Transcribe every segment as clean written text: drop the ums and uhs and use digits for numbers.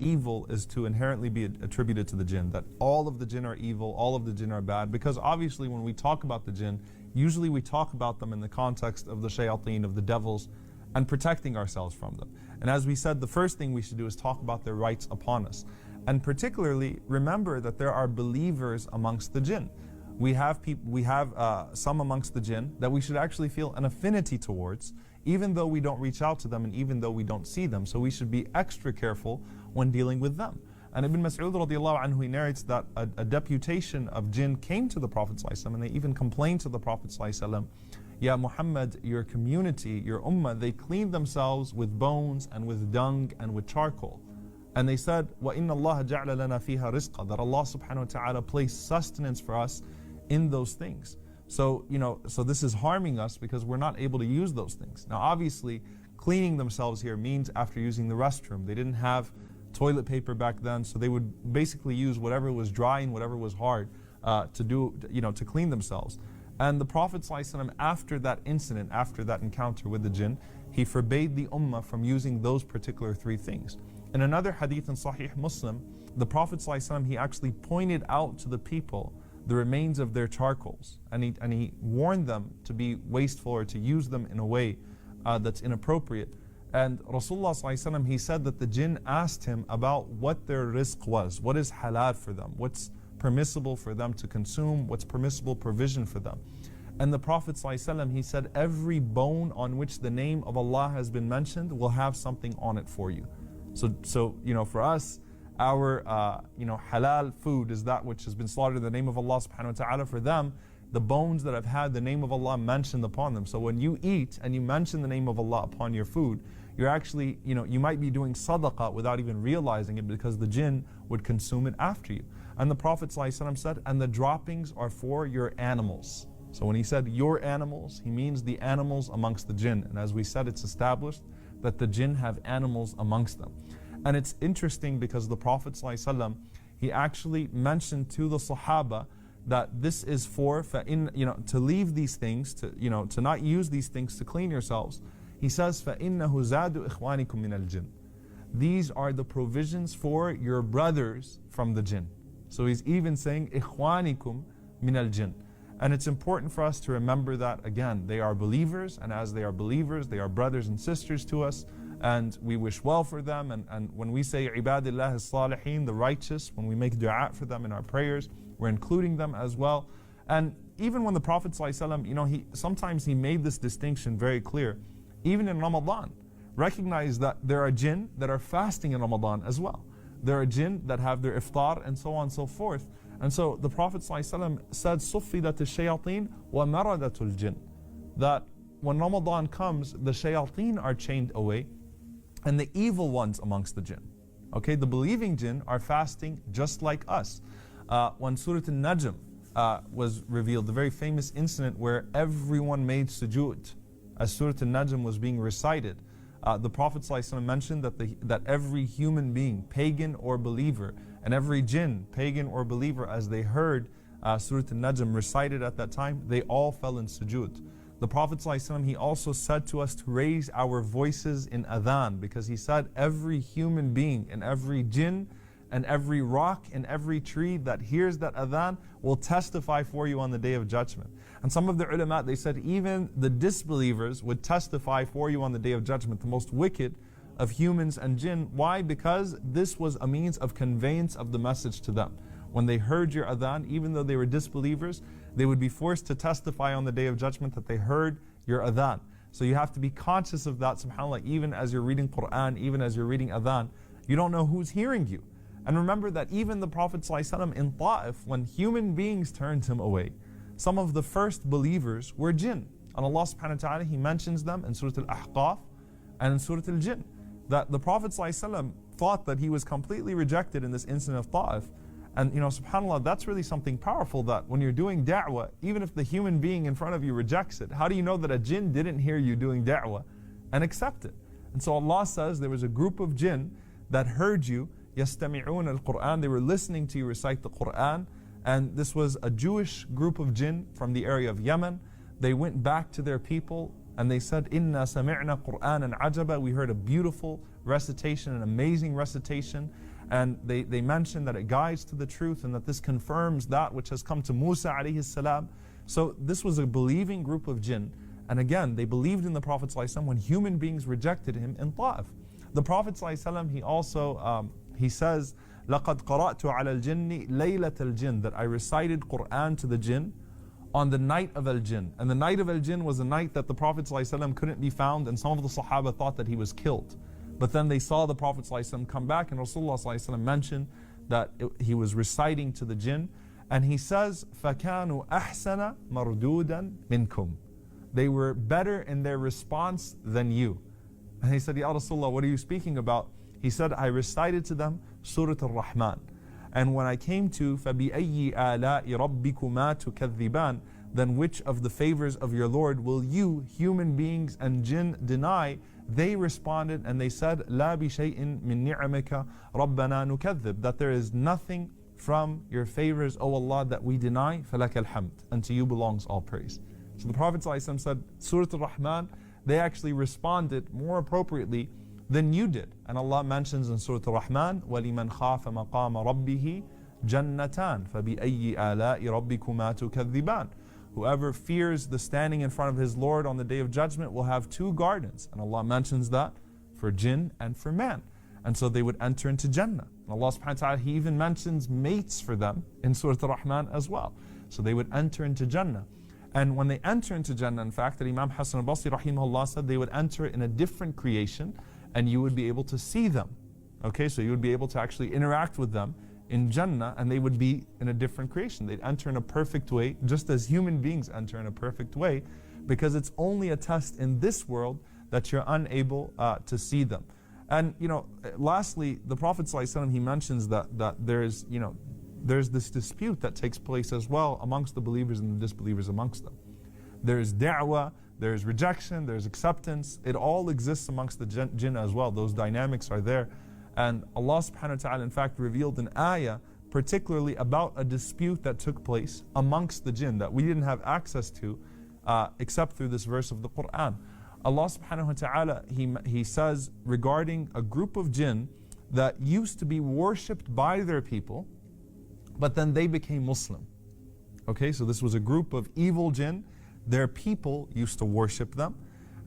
evil is to inherently be attributed to the jinn, that all of the jinn are evil, all of the jinn are bad, because obviously when we talk about the jinn, usually we talk about them in the context of the shayateen, of the devils, and protecting ourselves from them. And as we said, the first thing we should do is talk about their rights upon us. And particularly, remember that there are believers amongst the jinn. We have some amongst the jinn that we should actually feel an affinity towards, even though we don't reach out to them and even though we don't see them. So we should be extra careful when dealing with them. And Ibn Mas'ud radiallahu anhu, he narrates that a deputation of jinn came to the Prophet ﷺ, and they even complained to the Prophet ﷺ, Ya Muhammad, your community, your ummah, they clean themselves with bones and with dung and with charcoal. And they said, وَإِنَّ اللَّهَ جَعْلَ لَنَا فِيهَا رِزْقًا, that Allah subhanahu wa ta'ala placed sustenance for us in those things. So, so this is harming us because we're not able to use those things. Now, obviously, cleaning themselves here means after using the restroom. They didn't have toilet paper back then, so they would basically use whatever was dry and whatever was hard to clean themselves. And the Prophet ﷺ, after that incident, after that encounter with the jinn, he forbade the ummah from using those particular three things. In another hadith in Sahih Muslim, the Prophet ﷺ, he actually pointed out to the people the remains of their charcoals, and he warned them to be wasteful or to use them in a way that's inappropriate. And Rasulullah ﷺ, he said that the jinn asked him about what their rizq was, what is halal for them, what's permissible for them to consume, what's permissible provision for them. And the Prophet ﷺ, he said, every bone on which the name of Allah has been mentioned will have something on it for you. So for us, our halal food is that which has been slaughtered in the name of Allah subhanahu wa ta'ala. For them, the bones that have had the name of Allah mentioned upon them. So when you eat and you mention the name of Allah upon your food, you're actually, you might be doing sadaqah without even realizing it, because the jinn would consume it after you. And the Prophet ﷺ said, and the droppings are for your animals. So when he said your animals, he means the animals amongst the jinn. And as we said, it's established that the jinn have animals amongst them. And it's interesting because the Prophet ﷺ, he actually mentioned to the Sahaba that this is for, to leave these things, to not use these things to clean yourselves. He says, فَإِنَّهُ زَادُ إِخْوَانِكُم مِّنَ الْجِنِّ. These are the provisions for your brothers from the jinn. So he's even saying, إِخْوَانِكُم مِّنَ الْجِنِّ. And it's important for us to remember that, again, they are believers, and as they are believers, they are brothers and sisters to us, and we wish well for them. And when we say ibadillah as-salihin, the righteous, when we make dua for them in our prayers, we're including them as well. And even when the Prophet ﷺ, sometimes he made this distinction very clear, even in Ramadan. Recognize that there are jinn that are fasting in Ramadan as well. There are jinn that have their iftar and so on and so forth. And so the Prophet ﷺ said, صُفِّدَتِ الشَّيَاطِينَ وَمَرَدَتُ الْجِنِّ, that when Ramadan comes, the shayateen are chained away and the evil ones amongst the jinn. Okay, the believing jinn are fasting just like us. When Surah Al-Najm was revealed, the very famous incident where everyone made sujood as Surah Al-Najm was being recited, the Prophet ﷺ mentioned that every human being, pagan or believer, and every jinn, pagan or believer, as they heard Surah Al-Najm recited at that time, they all fell in sujood. The Prophet ﷺ, he also said to us to raise our voices in adhan, because he said every human being and every jinn and every rock and every tree that hears that adhan will testify for you on the Day of Judgment. And some of the ulama, they said even the disbelievers would testify for you on the Day of Judgment, the most wicked of humans and jinn. Why? Because this was a means of conveyance of the message to them. When they heard your adhan, even though they were disbelievers, they would be forced to testify on the Day of Judgment that they heard your adhan. So you have to be conscious of that, subhanAllah, even as you're reading Quran, even as you're reading adhan, you don't know who's hearing you. And remember that even the Prophet ﷺ in Ta'if, when human beings turned him away, some of the first believers were jinn. And Allah subhanahu wa ta'ala, he mentions them in Surah Al-Ahqaf and in Surah Al-Jinn. That the Prophet ﷺ thought that he was completely rejected in this incident of Ta'if. And subhanAllah, that's really something powerful, that when you're doing da'wah, even if the human being in front of you rejects it, how do you know that a jinn didn't hear you doing da'wah and accept it? And so Allah says there was a group of jinn that heard you, يَسْتَمِعُونَ الْقُرْآنِ, they were listening to you recite the Qur'an. And this was a Jewish group of jinn from the area of Yemen. They went back to their people and they said, إِنَّا سَمِعْنَا قُرْآنًا عَجَبًا, we heard a beautiful recitation, an amazing recitation. And they mention that it guides to the truth and that this confirms that which has come to Musa alayhi salam. So this was a believing group of jinn. And again, they believed in the Prophet ﷺ when human beings rejected him in Ta'if. The Prophet ﷺ, he also, he says, لَقَدْ قَرَأْتُ عَلَى الْجِنِّ لَيْلَةَ الْجِنِّ, that I recited Qur'an to the jinn on the night of Al-Jinn. And the night of Al-Jinn was a night that the Prophet ﷺ couldn't be found, and some of the Sahaba thought that he was killed. But then they saw the Prophet ﷺ come back, and Rasulullah ﷺ mentioned that he was reciting to the jinn, and he says, فَكَانُوا أَحْسَنَ مَرْدُودًا مِنْكُمْ. They were better in their response than you. And he said, Ya Rasulullah, what are you speaking about? He said, I recited to them Surah Al-Rahman. And when I came to فَبِأَيِّ آلَاءِ رَبِّكُمَا تُكَذِّبَانِ, then which of the favors of your Lord will you, human beings and jinn, deny? They responded and they said, لَا بِشَيْءٍ مِّن نِعْمِكَ رَبَّنَا نُكَذِّبْ, that there is nothing from your favors, O Allah, that we deny. فَلَكَ الْحَمْدِ, and to you belongs all praise. So the Prophet ﷺ said, Surah Al-Rahman, they actually responded more appropriately than you did. And Allah mentions in Surah Al-Rahman, وَلِمَنْ خَافَ مَقَامَ رَبِّهِ جَنَّتَانِ فَبِأَيِّ آلَاءِ رَبِّكُمَا تُكَذِّبَانِ. Whoever fears the standing in front of his Lord on the Day of Judgment will have two gardens. And Allah mentions that for jinn and for man. And so they would enter into Jannah. And Allah subhanahu wa ta'ala, He even mentions mates for them in Surah Al-Rahman as well. So they would enter into Jannah. And when they enter into Jannah, in fact, that Imam Hassan al-Basri rahimahullah said they would enter in a different creation and you would be able to see them. Okay, so you would be able to actually interact with them in Jannah, and they would be in a different creation. They'd enter in a perfect way, just as human beings enter in a perfect way, because it's only a test in this world that you're unable to see them. And lastly, the Prophet ﷺ, he mentions that there's this dispute that takes place as well amongst the believers and the disbelievers amongst them. There's da'wah, there's rejection, there's acceptance. It all exists amongst the jinn as well. Those dynamics are there. And Allah subhanahu wa ta'ala in fact revealed an ayah particularly about a dispute that took place amongst the jinn that we didn't have access to except through this verse of the Qur'an. Allah subhanahu wa ta'ala, he says regarding a group of jinn that used to be worshipped by their people, but then they became Muslim. Okay, so this was a group of evil jinn. Their people used to worship them,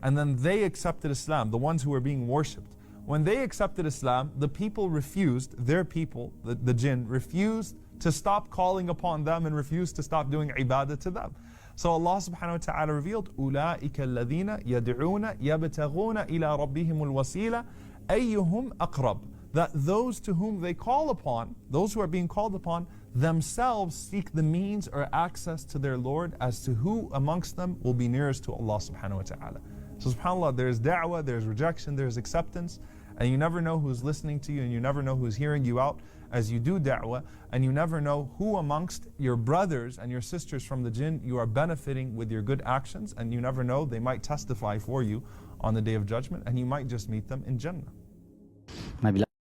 and then they accepted Islam, the ones who were being worshipped. When they accepted Islam, the people refused, their people, the jinn, refused to stop calling upon them and refused to stop doing ibadah to them. So Allah subhanahu wa ta'ala revealed, أُولَٰئِكَ الَّذِينَ يَدْعُونَ يَبْتَغُونَ إِلَىٰ رَبِّهِمُ الْوَسِيلَةَ أَيُّهُمْ أَقْرَبُ, that those to whom they call upon, those who are being called upon, themselves seek the means or access to their Lord as to who amongst them will be nearest to Allah subhanahu wa ta'ala. So subhanAllah, there's da'wah, there's rejection, there's acceptance, and you never know who's listening to you, and you never know who's hearing you out as you do da'wah, and you never know who amongst your brothers and your sisters from the jinn you are benefiting with your good actions, and you never know, they might testify for you on the Day of Judgment, and you might just meet them in Jannah.